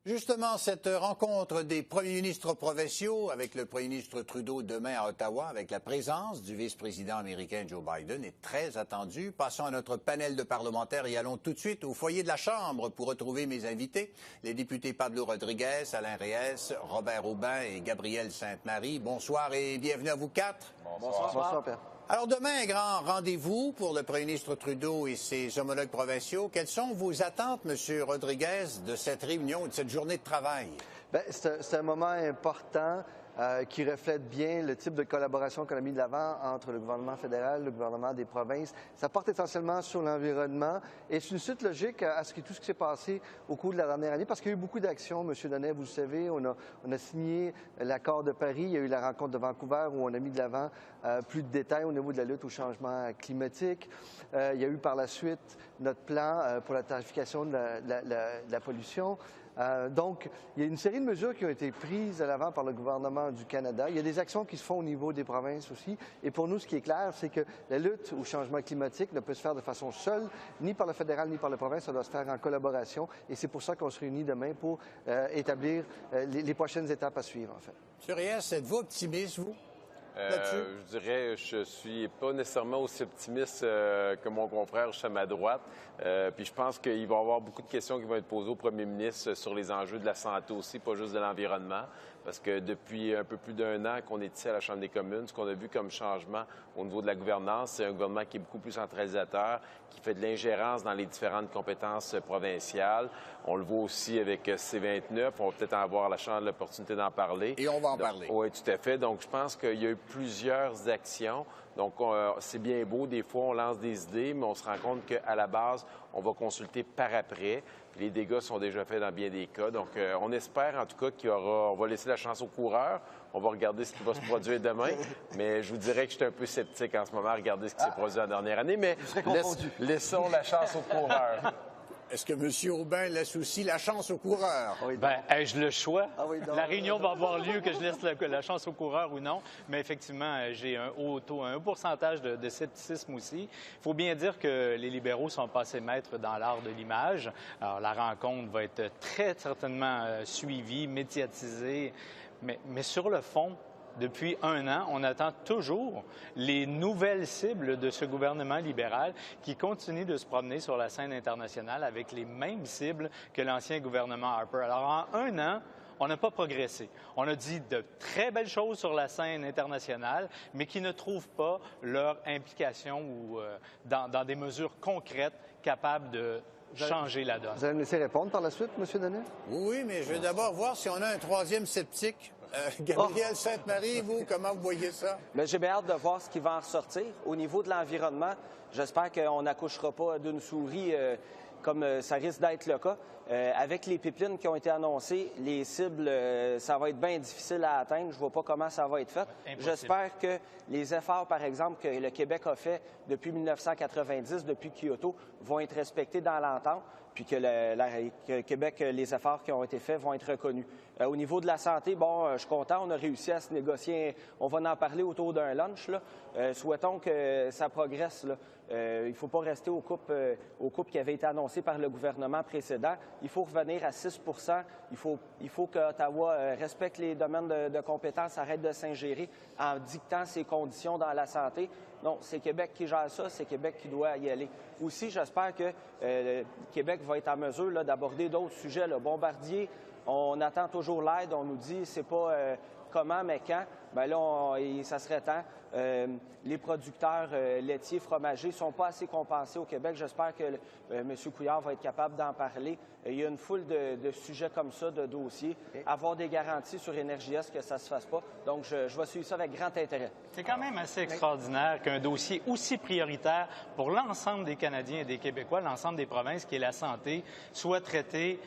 Justement, cette rencontre des premiers ministres provinciaux avec le premier ministre Trudeau demain à Ottawa, avec la présence du vice-président américain Joe Biden, est très attendue. Passons à notre panel de parlementaires et allons tout de suite au foyer de la Chambre pour retrouver mes invités, les députés Pablo Rodriguez, Alain Reyes, Robert Aubin et Gabrielle Sainte-Marie. Bonsoir et bienvenue à vous quatre. Bonsoir. Bonsoir, Père. Alors demain, un grand rendez-vous pour le premier ministre Trudeau et ses homologues provinciaux. Quelles sont vos attentes, M. Rodriguez, de cette réunion et de cette journée de travail? Bien, c'est un moment important qui reflète bien le type de collaboration qu'on a mis de l'avant entre le gouvernement fédéral et le gouvernement des provinces. Ça porte essentiellement sur l'environnement et c'est une suite logique à tout ce qui s'est passé au cours de la dernière année parce qu'il y a eu beaucoup d'actions, M. Donnet, vous le savez. On a signé l'accord de Paris, il y a eu la rencontre de Vancouver où on a mis de l'avant plus de détails au niveau de la lutte au changement climatique. Il y a eu par la suite notre plan pour la tarification de la pollution. Donc, il y a une série de mesures qui ont été prises à l'avant par le gouvernement du Canada. Il y a des actions qui se font au niveau des provinces aussi. Et pour nous, ce qui est clair, c'est que la lutte au changement climatique ne peut se faire de façon seule, ni par le fédéral, ni par la province. Ça doit se faire en collaboration. Et c'est pour ça qu'on se réunit demain pour établir les prochaines étapes à suivre, en fait. M. Reyes, êtes-vous optimiste, vous? Je dirais, je suis pas nécessairement aussi optimiste que mon confrère à ma droite. Puis je pense qu'il va y avoir beaucoup de questions qui vont être posées au premier ministre sur les enjeux de la santé aussi, pas juste de l'environnement. Parce que depuis un peu plus d'un an qu'on est ici à la Chambre des communes, ce qu'on a vu comme changement au niveau de la gouvernance, c'est un gouvernement qui est beaucoup plus centralisateur, qui fait de l'ingérence dans les différentes compétences provinciales. On le voit aussi avec C-29. On va peut-être avoir la chance, l'opportunité d'en parler. Et on va en parler. Oui, tout à fait. Donc, je pense qu'il y a eu plusieurs actions. Donc, c'est bien beau. Des fois, on lance des idées, mais on se rend compte qu'à la base, on va consulter par après. Puis les dégâts sont déjà faits dans bien des cas. Donc, on espère en tout cas on va laisser la chance aux coureurs. On va regarder ce qui va se produire demain. Mais je vous dirais que je suis un peu sceptique en ce moment à regarder ce qui s'est produit la dernière année. Mais laissons la chance aux coureurs. Est-ce que M. Aubin laisse aussi la chance aux coureurs? Oui, ai-je le choix? La réunion va avoir lieu, que je laisse la chance aux coureurs ou non. Mais effectivement, j'ai un haut taux, un haut pourcentage de scepticisme aussi. Il faut bien dire que les libéraux sont passés maîtres dans l'art de l'image. Alors, la rencontre va être très certainement suivie, médiatisée. Mais sur le fond, depuis un an, on attend toujours les nouvelles cibles de ce gouvernement libéral qui continue de se promener sur la scène internationale avec les mêmes cibles que l'ancien gouvernement Harper. Alors, en un an, on n'a pas progressé. On a dit de très belles choses sur la scène internationale, mais qui ne trouvent pas leur implication ou dans des mesures concrètes capables de changer la donne. Vous allez me laisser répondre par la suite, M. Donnet? Oui, mais je vais d'abord voir si on a un troisième sceptique. Gabrielle Sainte-Marie, vous, comment vous voyez ça? Bien, j'ai bien hâte de voir ce qui va en ressortir. Au niveau de l'environnement, j'espère qu'on n'accouchera pas d'une souris comme ça risque d'être le cas. Avec les pipelines qui ont été annoncées, les cibles, ça va être bien difficile à atteindre. Je ne vois pas comment ça va être fait. J'espère que les efforts, par exemple, que le Québec a fait depuis 1990, depuis Kyoto, vont être respectés dans l'entente, puis que Québec, les efforts qui ont été faits vont être reconnus. Au niveau de la santé, bon, je suis content, on a réussi à se négocier, on va en parler autour d'un lunch, là. Souhaitons que ça progresse, là. Il ne faut pas rester au couple qui avait été annoncé par le gouvernement précédent. Il faut revenir à 6 Il faut qu'Ottawa respecte les domaines de compétences, arrête de s'ingérer en dictant ses conditions dans la santé. Non, c'est Québec qui gère ça, c'est Québec qui doit y aller. Aussi, j'espère que Québec va être en mesure d'aborder d'autres sujets. Le Bombardier, on attend toujours l'aide, on nous dit c'est pas comment, mais quand. Bien là, ça serait temps. Les producteurs laitiers, fromagers ne sont pas assez compensés au Québec. J'espère que M. Couillard va être capable d'en parler. Il y a une foule de sujets comme ça, de dossiers. Avoir des garanties sur Énergie-Est que ça ne se fasse pas. Donc, je vais suivre ça avec grand intérêt. C'est quand même assez extraordinaire qu'un dossier aussi prioritaire pour l'ensemble des Canadiens et des Québécois, l'ensemble des provinces, qui est la santé, soit traité,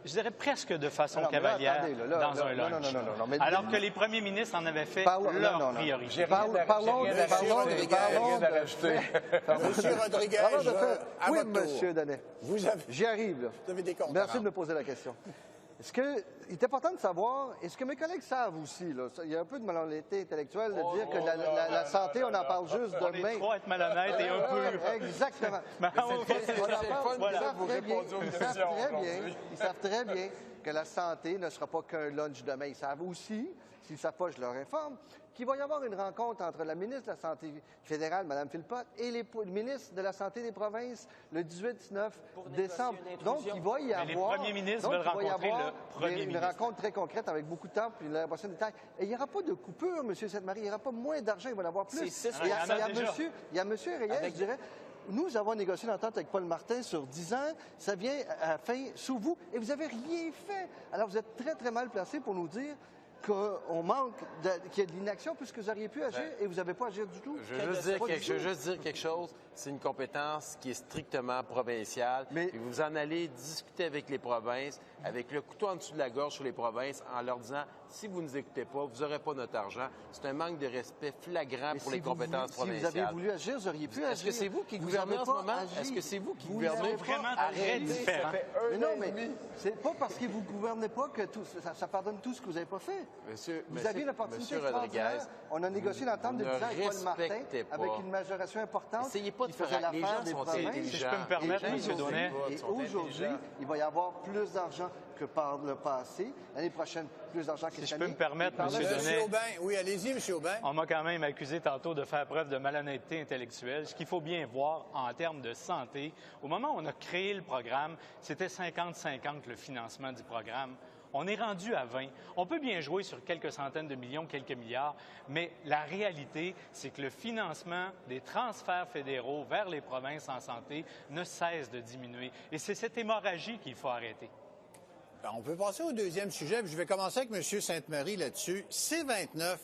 je dirais presque de façon cavalière dans un lunch. Non, alors que les premiers ministres en avaient fait leur priorité. Parlons de rajouter. Monsieur Rodriguez, à oui, votre tour. M. Donnet. J'y arrive, là. Vous avez des comptes. Merci de me poser la question. il est important de savoir, et ce que mes collègues savent aussi, là, il y a un peu de malhonnêteté intellectuelle de dire que la santé, on en parle juste On demain. est trop être malhonnête et un peu... Exactement. Mais On en parle, ils savent très bien que la santé ne sera pas qu'un lunch demain. Ils savent aussi, s'ils ne savent pas, je leur informe, qu'il va y avoir une rencontre entre la ministre de la Santé fédérale, Mme Philpott, et les ministres de la Santé des provinces le 18-19 décembre. Donc, il va y avoir... les premiers ministres veulent rencontrer le premier une ministre. rencontre très concrète avec beaucoup de temps, puis l'élaboration de détails. Et il n'y aura pas de coupure, M. Sainte-Marie. Il n'y aura pas moins d'argent, il va y en avoir plus. Il y a M. Reyes, je dirais... Nous avons négocié l'entente avec Paul Martin sur 10 ans. Ça vient à fin sous vous et vous n'avez rien fait. Alors, vous êtes très, très mal placé pour nous dire qu'on manque, qu'il y a de l'inaction puisque vous auriez pu agir et vous n'avez pas agi du tout. Je veux juste dire quelque chose. C'est une compétence qui est strictement provinciale. Mais... Et vous en allez discuter avec les provinces, avec le couteau en dessous de la gorge sur les provinces, en leur disant, si vous ne nous écoutez pas, vous n'aurez pas notre argent. C'est un manque de respect flagrant pour les compétences provinciales. Si vous avez voulu agir, vous auriez pu agir. Est-ce que c'est vous qui gouvernez en ce moment? Est-ce que c'est vous qui gouvernez? Vraiment très différent. Mais non, mais c'est pas parce que vous ne gouvernez pas que ça pardonne tout ce que vous n'avez pas fait. Vous aviez l'opportunité extraordinaire. On a négocié l'entente de 10 ans avec Paul Martin avec une majoration importante. Essayez pas de qui faisait les l'affaire gens des sont provinces. intelligents. Si je peux me permettre, M. Donnet. Et aujourd'hui, il va y avoir plus d'argent que par le passé. L'année prochaine, plus d'argent que cette année. Si je peux me permettre, M. Monsieur Donnet. Aubin, oui, allez-y, M. Aubin. On m'a quand même accusé tantôt de faire preuve de malhonnêteté intellectuelle. Ce qu'il faut bien voir en termes de santé, au moment où on a créé le programme, c'était 50-50 le financement du programme. On est rendu à 20. On peut bien jouer sur quelques centaines de millions, quelques milliards, mais la réalité, c'est que le financement des transferts fédéraux vers les provinces en santé ne cesse de diminuer. Et c'est cette hémorragie qu'il faut arrêter. On peut passer au deuxième sujet. Puis je vais commencer avec M. Sainte-Marie là-dessus. C-29,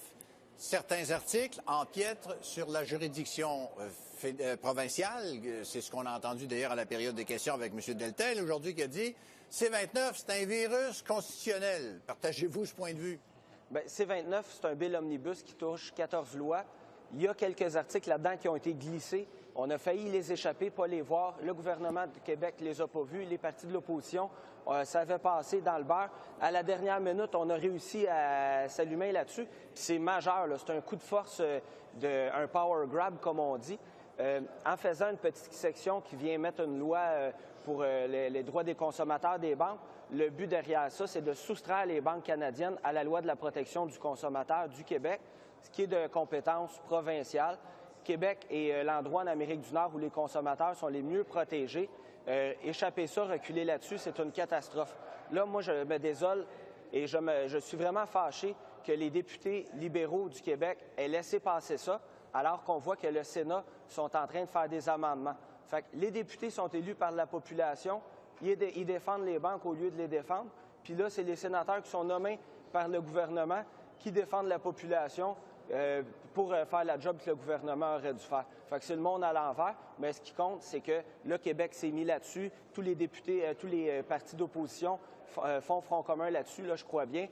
certains articles empiètrent sur la juridiction provinciale. C'est ce qu'on a entendu d'ailleurs à la période des questions avec M. Deltel aujourd'hui qui a dit C-29, c'est un virus constitutionnel. Partagez-vous ce point de vue? Bien, C-29, c'est un bill omnibus qui touche 14 lois. Il y a quelques articles là-dedans qui ont été glissés. On a failli les échapper, pas les voir. Le gouvernement du Québec ne les a pas vus. Les partis de l'opposition, ça avait passé dans le beurre. À la dernière minute, on a réussi à s'allumer là-dessus. C'est majeur, là. C'est un coup de force, un power grab, comme on dit. En faisant une petite section qui vient mettre une loi pour les droits des consommateurs des banques, le but derrière ça, c'est de soustraire les banques canadiennes à la loi de la protection du consommateur du Québec, ce qui est de compétence provinciale. Québec est l'endroit en Amérique du Nord où les consommateurs sont les mieux protégés. Échapper ça, reculer là-dessus, c'est une catastrophe. Là, moi, je me désole et je suis vraiment fâché que les députés libéraux du Québec aient laissé passer ça, alors qu'on voit que le Sénat sont en train de faire des amendements. Fait que les députés sont élus par la population, ils défendent les banques au lieu de les défendre, puis là, c'est les sénateurs qui sont nommés par le gouvernement qui défendent la population pour faire la job que le gouvernement aurait dû faire. Fait que c'est le monde à l'envers, mais ce qui compte, c'est que le Québec s'est mis là-dessus, tous les députés, tous les partis d'opposition font front commun là-dessus, là, je crois bien.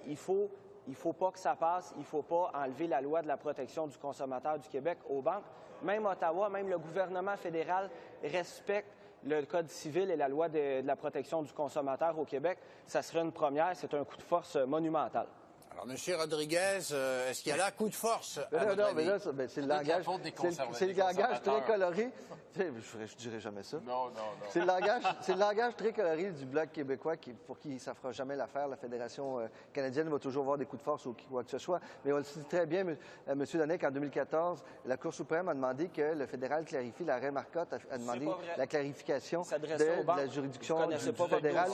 Il faut pas que ça passe, il ne faut pas enlever la loi de la protection du consommateur du Québec aux banques. Même Ottawa, même le gouvernement fédéral respecte le Code civil et la loi de la protection du consommateur au Québec. Ça serait une première, c'est un coup de force monumental. Alors, M. Rodriguez, est-ce qu'il y a là coup de force? Non, mais là, c'est le langage, c'est le langage très coloré. Je dirais jamais ça. Non. C'est le langage très coloré du Bloc québécois pour qui ça ne fera jamais l'affaire. La Fédération canadienne va toujours avoir des coups de force ou quoi que ce soit. Mais on le sait très bien, M. Donnet, qu'en 2014, la Cour suprême a demandé que le fédéral clarifie, l'arrêt Marcotte a demandé la clarification de la juridiction du fédéral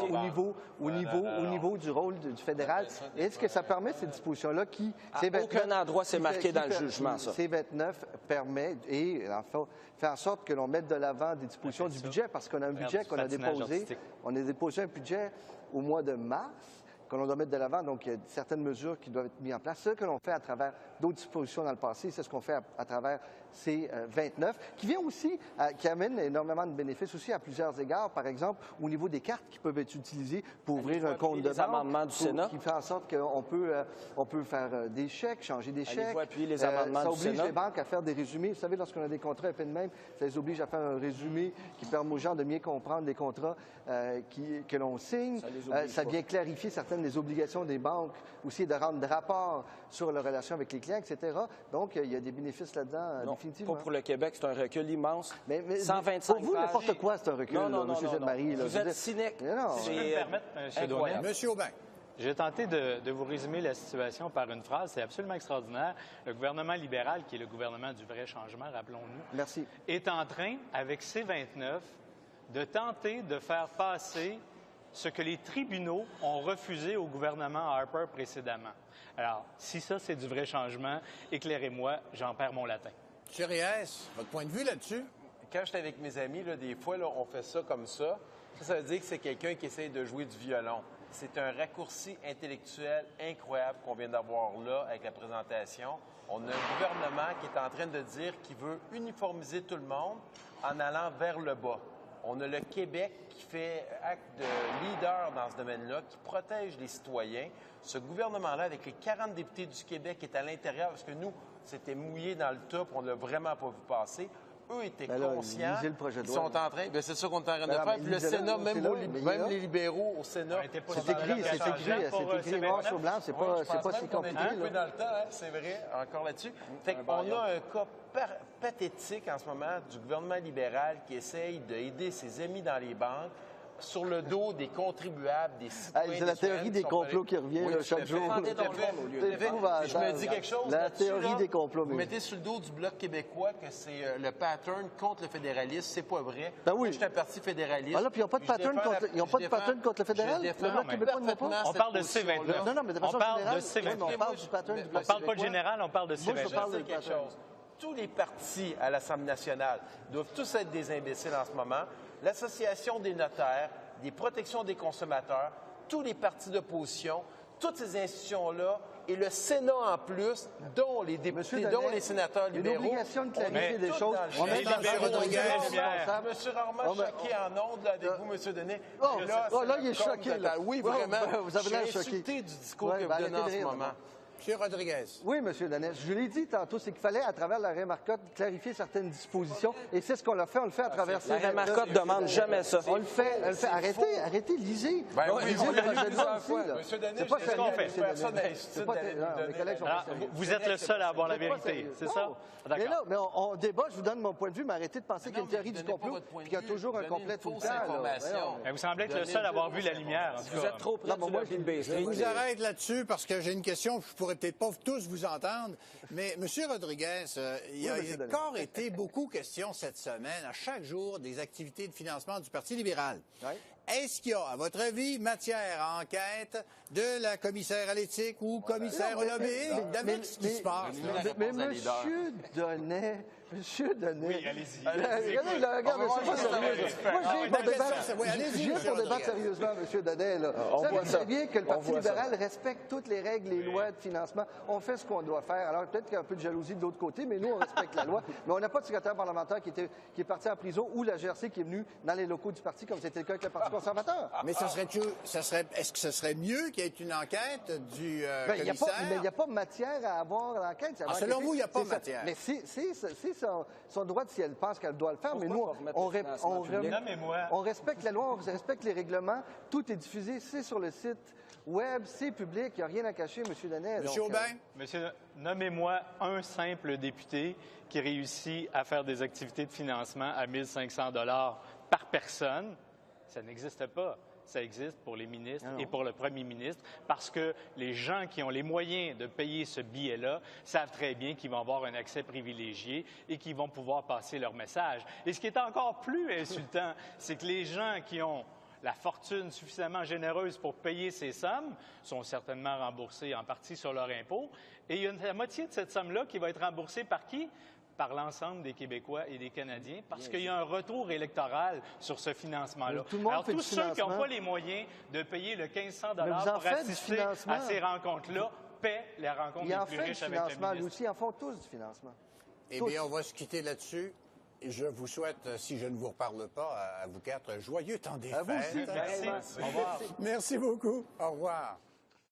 au niveau du rôle du fédéral. Est-ce que ça permet ces dispositions-là qui... À aucun endroit, c'est marqué dans le jugement, ça. C-29 permet et fait en sorte que l'on mette de l'avant des dispositions du budget, parce qu'on a un budget qu'on a déposé. On a déposé un budget au mois de mars qu'on doit mettre de l'avant. Donc, il y a certaines mesures qui doivent être mises en place. Ce que l'on fait à travers d'autres dispositions dans le passé, c'est ce qu'on fait à travers c'est 29, qui vient aussi, qui amène énormément de bénéfices aussi à plusieurs égards. Par exemple, au niveau des cartes qui peuvent être utilisées pour ouvrir un compte de banque. Amendements du Sénat. Qui fait en sorte qu'on peut faire des chèques, changer des chèques. Allez-vous appuyer les amendements ça du oblige Sénat? les banques à faire des résumés. Vous savez, lorsqu'on a des contrats épais de même, ça les oblige à faire un résumé qui permet aux gens de mieux comprendre les contrats que l'on signe. Ça vient clarifier certaines des obligations des banques, aussi de rendre des rapports sur leurs relations avec les clients, etc. Donc, il y a des bénéfices là-dedans, définitivement. Pas pour le Québec, c'est un recul immense. Mais 125 pour vous, pages. n'importe quoi, c'est un recul, non, M. Jean-Marie. Vous êtes cynique. Non. Si je peux me permettre, M. Daunet. Monsieur Aubin. J'ai tenté de vous résumer la situation par une phrase. C'est absolument extraordinaire. Le gouvernement libéral, qui est le gouvernement du vrai changement, rappelons-nous, Merci. est en train, avec C-29, de tenter de faire passer ce que les tribunaux ont refusé au gouvernement Harper précédemment. Alors, si ça, c'est du vrai changement, éclairez-moi, j'en perds mon latin. M. Reyes, votre point de vue là-dessus? Quand j'étais avec mes amis, là, des fois, là, on fait ça comme ça. Ça veut dire que c'est quelqu'un qui essaye de jouer du violon. C'est un raccourci intellectuel incroyable qu'on vient d'avoir là avec la présentation. On a un gouvernement qui est en train de dire qu'il veut uniformiser tout le monde en allant vers le bas. On a le Québec qui fait acte de leader dans ce domaine-là, qui protège les citoyens. Ce gouvernement-là, avec les 40 députés du Québec, est à l'intérieur, parce que nous, c'était mouillé dans le tas, puis on ne l'a vraiment pas vu passer. Eux étaient conscients. Lisez le projet de Ils loi. sont en train. Bien, c'est ça qu'on est en train de faire. Puis le Sénat, même les libéraux au Sénat. C'est écrit noir sur blanc. C'est pas si compliqué. On est un peu dans le temps, hein, c'est vrai, encore là-dessus. Fait qu'on a un cas pathétique en ce moment du gouvernement libéral qui essaye d'aider ses amis dans les banques sur le dos des contribuables, des citoyens. C'est la théorie des complots qui revient chaque jour. Je me dis quelque chose. La théorie des complots. Vous mettez sur le dos du Bloc québécois que c'est le pattern contre le fédéralisme. C'est pas vrai. Ben oui. Je suis un parti fédéraliste. Alors, puis ils n'ont pas de pattern contre le fédéral? Le Bloc québécois n'a pas? On parle de C-29. Non, mais de façon générale, on parle du pattern du Bloc On parle pas de général, on parle de C-29. Moi, je parle de quelque chose. Tous les partis à l'Assemblée nationale doivent tous être des imbéciles en ce moment. L'Association des notaires, des protections des consommateurs, tous les partis d'opposition, toutes ces institutions-là, et le Sénat en plus, dont les députés, dont les sénateurs libéraux. Une obligation de clarifier des choses. On est dans Je me suis rarement choqué en ondes avec vous, M. Denet. Là, il est choqué. Oui, vraiment. Vous avez l'air choqué. Je suis insulté du discours que vous donnez en ce moment. M. Rodriguez. Oui, M. Danet. Je l'ai dit tantôt, c'est qu'il fallait, à travers l'arrêt Marcotte, clarifier certaines dispositions. Et c'est ce qu'on a fait. On le fait à travers ces L'arrêt Marcotte ne demande jamais ça. On le fait. Arrêtez, lisez. Lisez le projet de loi aussi. M. Denet, C'est pas je sérieux, fais personne d'insulte d'aller nous donner. Vous êtes le seul à avoir la vérité, c'est ça? Mais là, on débat, je vous donne mon point de vue, mais arrêtez de penser qu'il y a une théorie du complot et qu'il y a toujours un complet tout le temps. Vous semblez être le seul à avoir vu la lumière. Vous êtes trop près du lobby de Bay Street. Je vous arrête là-dessus parce que j'ai une question. Je ne pourrais peut-être pas tous vous entendre. Mais, M. Rodriguez, il y a encore été beaucoup question cette semaine, à chaque jour, des activités de financement du Parti libéral. Oui. Est-ce qu'il y a, à votre avis, matière à enquête de la commissaire à l'éthique ou commissaire au lobbying? David, ce qui se passe? Mais M. Denet... Monsieur Denet... Oui, allez-y. Regarde, c'est pas sérieux. Moi, je viens pour débattre sérieusement, M. Denet. Vous savez très bien que le Parti libéral respecte toutes les règles, les lois de financement. On fait ce qu'on doit faire. Alors, peut-être qu'il y a un peu de jalousie de l'autre côté, mais nous, on respecte la loi. Mais on n'a pas de secrétaire parlementaire qui est parti en prison ou la GRC qui est venue dans les locaux du parti, comme c'était le cas avec le Parti conservateur. Mais est-ce que ce serait mieux qu'il y ait une enquête du commissaire? Mais il n'y a pas matière à avoir l'enquête. Selon vous, il n'y a pas matière. Mais c'est son droit si elle pense qu'elle doit le faire. Mais nous, on respecte la loi, on respecte les règlements. Tout est diffusé, c'est sur le site web, c'est public, il n'y a rien à cacher, M. Denet. M. Aubin? Monsieur, nommez-moi un simple député qui réussit à faire des activités de financement à 1 500 $ par personne. Ça n'existe pas. Ça existe pour les ministres et pour le premier ministre parce que les gens qui ont les moyens de payer ce billet-là savent très bien qu'ils vont avoir un accès privilégié et qu'ils vont pouvoir passer leur message. Et ce qui est encore plus insultant, c'est que les gens qui ont la fortune suffisamment généreuse pour payer ces sommes sont certainement remboursés en partie sur leur impôt. Et il y a la moitié de cette somme-là qui va être remboursée par qui? Par l'ensemble des Québécois et des Canadiens, parce qu'il y a un retour électoral sur ce financement-là. Alors, tous ceux qui n'ont pas les moyens de payer le 1 500 $ pour assister à ces rencontres-là paient les rencontres les plus riches avec le ministre. Lui aussi, ils en font tous du financement. Eh bien, on va se quitter là-dessus. Et je vous souhaite, si je ne vous reparle pas, à vous quatre, joyeux temps des fêtes. À vous aussi. Merci. Au revoir. Merci beaucoup. Au revoir.